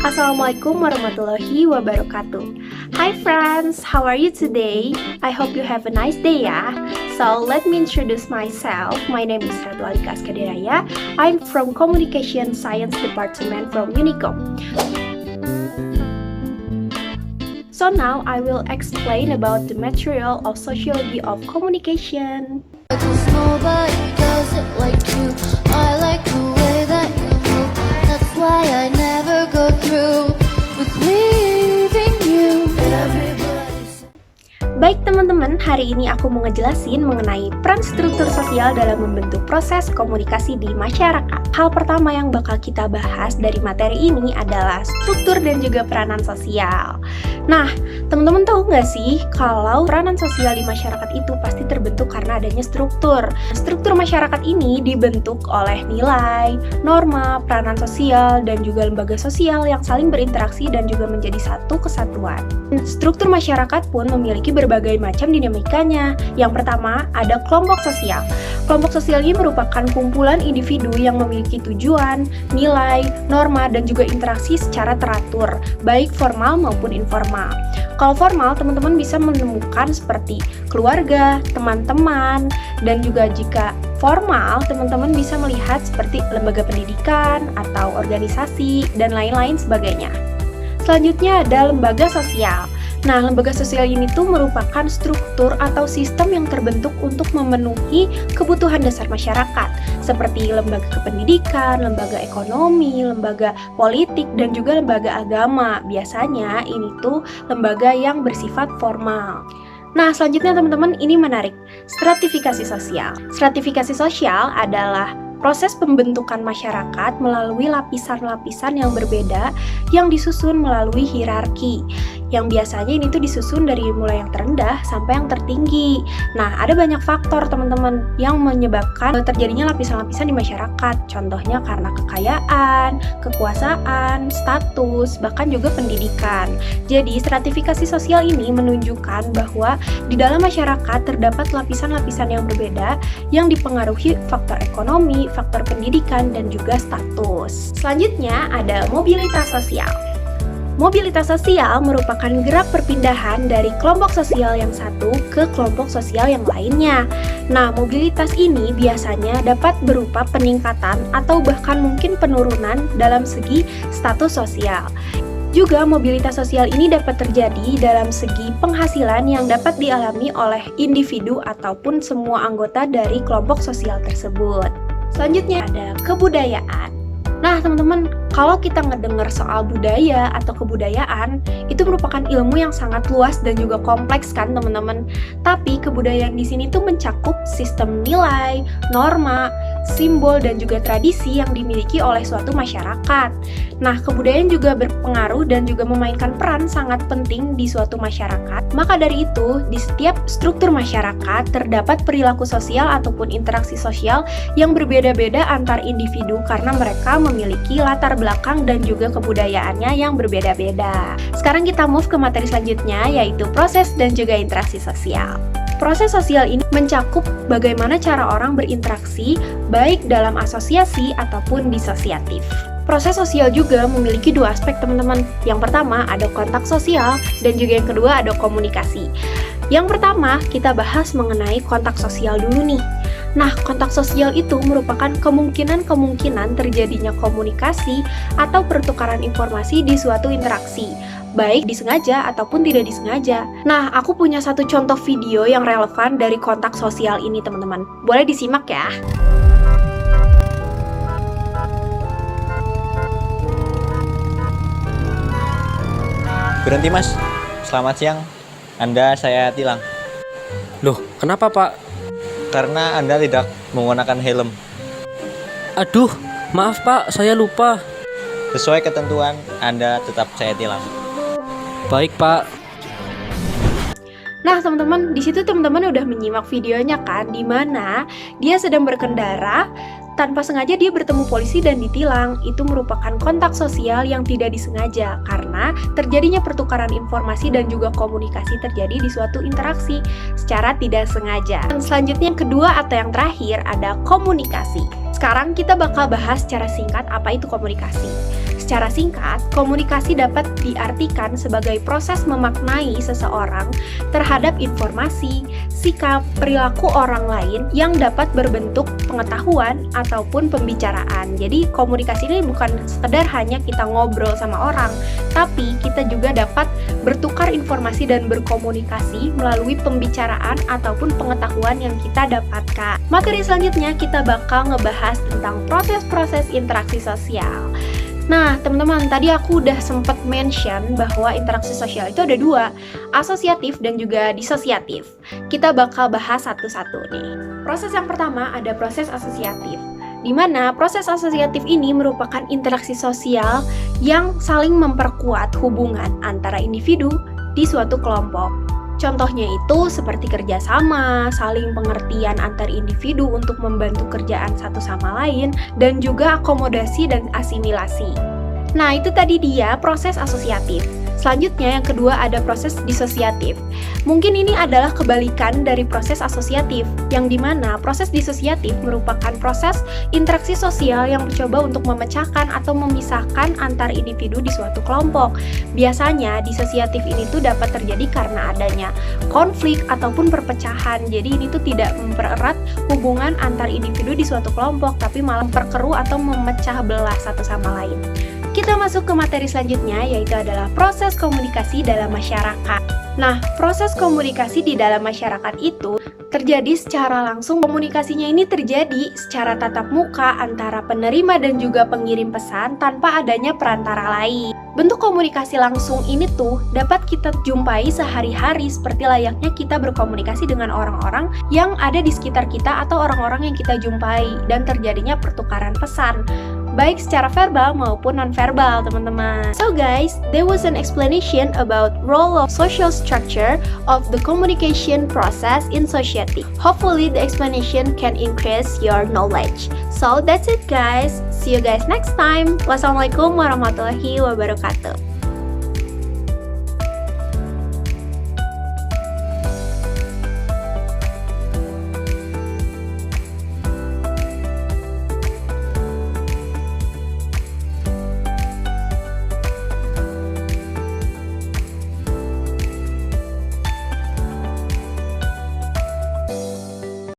Assalamualaikum warahmatullahi wabarakatuh. Hi friends, how are you today? I hope you have a nice day ya. So let me introduce myself. My name is Ratu Alika Askadiraya. I'm from Communication Science Department from Unicom. So now I will explain about the material of sociology of communication. Cause nobody does it like you. I like the way that you move. That's why I never go through with leaving you. Everybody's Baik teman-teman, hari ini aku mau ngejelasin mengenai peran struktur sosial dalam membentuk proses komunikasi di masyarakat. Hal pertama yang bakal kita bahas dari materi ini adalah struktur dan juga peranan sosial. Nah, teman-teman tahu nggak sih kalau peranan sosial di masyarakat itu pasti terbentuk karena adanya struktur. Struktur masyarakat ini dibentuk oleh nilai, norma, peranan sosial, dan juga lembaga sosial yang saling berinteraksi dan juga menjadi satu kesatuan. Struktur masyarakat pun memiliki berbagai macam dinamikanya. Yang pertama, ada kelompok sosial. Kelompok sosial ini merupakan kumpulan individu yang memiliki tujuan, nilai, norma, dan juga interaksi secara teratur, baik formal maupun informal. Kalau formal, teman-teman bisa menemukan seperti keluarga, teman-teman, dan juga jika formal, teman-teman bisa melihat seperti lembaga pendidikan atau organisasi, dan lain-lain sebagainya. Selanjutnya ada lembaga sosial. Nah, lembaga sosial ini tuh merupakan struktur atau sistem yang terbentuk untuk memenuhi kebutuhan dasar masyarakat, seperti lembaga kependidikan, lembaga ekonomi, lembaga politik, dan juga lembaga agama. Biasanya ini tuh lembaga yang bersifat formal. Nah, selanjutnya teman-teman, ini menarik. Stratifikasi sosial. Stratifikasi sosial adalah proses pembentukan masyarakat melalui lapisan-lapisan yang berbeda yang disusun melalui hierarki. Yang biasanya ini tuh disusun dari mulai yang terendah sampai yang tertinggi. Nah, ada banyak faktor teman-teman yang menyebabkan terjadinya lapisan-lapisan di masyarakat. Contohnya karena kekayaan, kekuasaan, status, bahkan juga pendidikan. Jadi, stratifikasi sosial ini menunjukkan bahwa di dalam masyarakat terdapat lapisan-lapisan yang berbeda yang dipengaruhi faktor ekonomi, faktor pendidikan, dan juga status. Selanjutnya ada mobilitas sosial. Mobilitas sosial merupakan gerak perpindahan dari kelompok sosial yang satu ke kelompok sosial yang lainnya. Nah, mobilitas ini biasanya dapat berupa peningkatan atau bahkan mungkin penurunan dalam segi status sosial. Juga mobilitas sosial ini dapat terjadi dalam segi penghasilan yang dapat dialami oleh individu ataupun semua anggota dari kelompok sosial tersebut. Selanjutnya ada kebudayaan. Nah, teman-teman, kalau kita ngedengar soal budaya atau kebudayaan, itu merupakan ilmu yang sangat luas dan juga kompleks kan, teman-teman. Tapi kebudayaan di sini tuh mencakup sistem nilai, norma, simbol, dan juga tradisi yang dimiliki oleh suatu masyarakat. Nah, kebudayaan juga berpengaruh dan juga memainkan peran sangat penting di suatu masyarakat. Maka dari itu, di setiap struktur masyarakat terdapat perilaku sosial ataupun interaksi sosial yang berbeda-beda antar individu karena mereka memiliki latar belakang dan juga kebudayaannya yang berbeda-beda. Sekarang kita move ke materi selanjutnya, yaitu proses dan juga interaksi sosial. Proses sosial ini mencakup bagaimana cara orang berinteraksi, baik dalam asosiasi ataupun disosiatif. Proses sosial juga memiliki dua aspek, teman-teman. Yang pertama ada kontak sosial, dan juga yang kedua ada komunikasi. Yang pertama, kita bahas mengenai kontak sosial dulu nih. Nah, kontak sosial itu merupakan kemungkinan-kemungkinan terjadinya komunikasi atau pertukaran informasi di suatu interaksi, baik disengaja ataupun tidak disengaja. Nah, aku punya satu contoh video yang relevan dari kontak sosial ini, teman-teman. Boleh disimak ya. Berhenti mas, selamat siang. Anda saya tilang. Loh, kenapa pak? Karena Anda tidak menggunakan helm. Aduh, maaf pak, saya lupa. Sesuai ketentuan, Anda tetap saya tilang. Baik pak. Nah, teman-teman, di situ teman-teman udah menyimak videonya kan, di mana dia sedang berkendara, tanpa sengaja dia bertemu polisi dan ditilang. Itu merupakan kontak sosial yang tidak disengaja karena terjadinya pertukaran informasi dan juga komunikasi terjadi di suatu interaksi secara tidak sengaja. Dan selanjutnya yang kedua atau yang terakhir ada komunikasi. Sekarang kita bakal bahas secara singkat apa itu komunikasi. Secara singkat, komunikasi dapat diartikan sebagai proses memaknai seseorang terhadap informasi, sikap, perilaku orang lain yang dapat berbentuk pengetahuan ataupun pembicaraan. Jadi komunikasi ini bukan sekedar hanya kita ngobrol sama orang, tapi kita juga dapat bertukar informasi dan berkomunikasi melalui pembicaraan ataupun pengetahuan yang kita dapatkan. Materi selanjutnya kita bakal ngebahas tentang proses-proses interaksi sosial. Nah, teman-teman, tadi aku udah sempat mention bahwa interaksi sosial itu ada dua, asosiatif dan juga disosiatif. Kita bakal bahas satu-satu nih. Proses yang pertama ada proses asosiatif, di mana proses asosiatif ini merupakan interaksi sosial yang saling memperkuat hubungan antara individu di suatu kelompok. Contohnya itu seperti kerjasama, saling pengertian antar individu untuk membantu kerjaan satu sama lain, dan juga akomodasi dan asimilasi. Nah, itu tadi dia proses asosiatif. Selanjutnya yang kedua ada proses disosiatif. Mungkin ini adalah kebalikan dari proses asosiatif, yang dimana proses disosiatif merupakan proses interaksi sosial yang mencoba untuk memecahkan atau memisahkan antar individu di suatu kelompok. Biasanya disosiatif ini tuh dapat terjadi karena adanya konflik ataupun perpecahan. Jadi ini tuh tidak mempererat hubungan antar individu di suatu kelompok, tapi malah memperkeruh atau memecah belah satu sama lain. Kita masuk ke materi selanjutnya, yaitu adalah proses komunikasi dalam masyarakat. Nah, proses komunikasi di dalam masyarakat itu terjadi secara langsung. Komunikasinya ini terjadi secara tatap muka antara penerima dan juga pengirim pesan tanpa adanya perantara lain. Bentuk komunikasi langsung ini tuh dapat kita jumpai sehari-hari seperti layaknya kita berkomunikasi dengan orang-orang yang ada di sekitar kita atau orang-orang yang kita jumpai, dan terjadinya pertukaran pesan, baik secara verbal maupun non-verbal, teman-teman. So guys, there was an explanation about role of social structure of the communication process in society. Hopefully the explanation can increase your knowledge. So that's it guys. See you guys next time. Wassalamualaikum warahmatullahi wabarakatuh.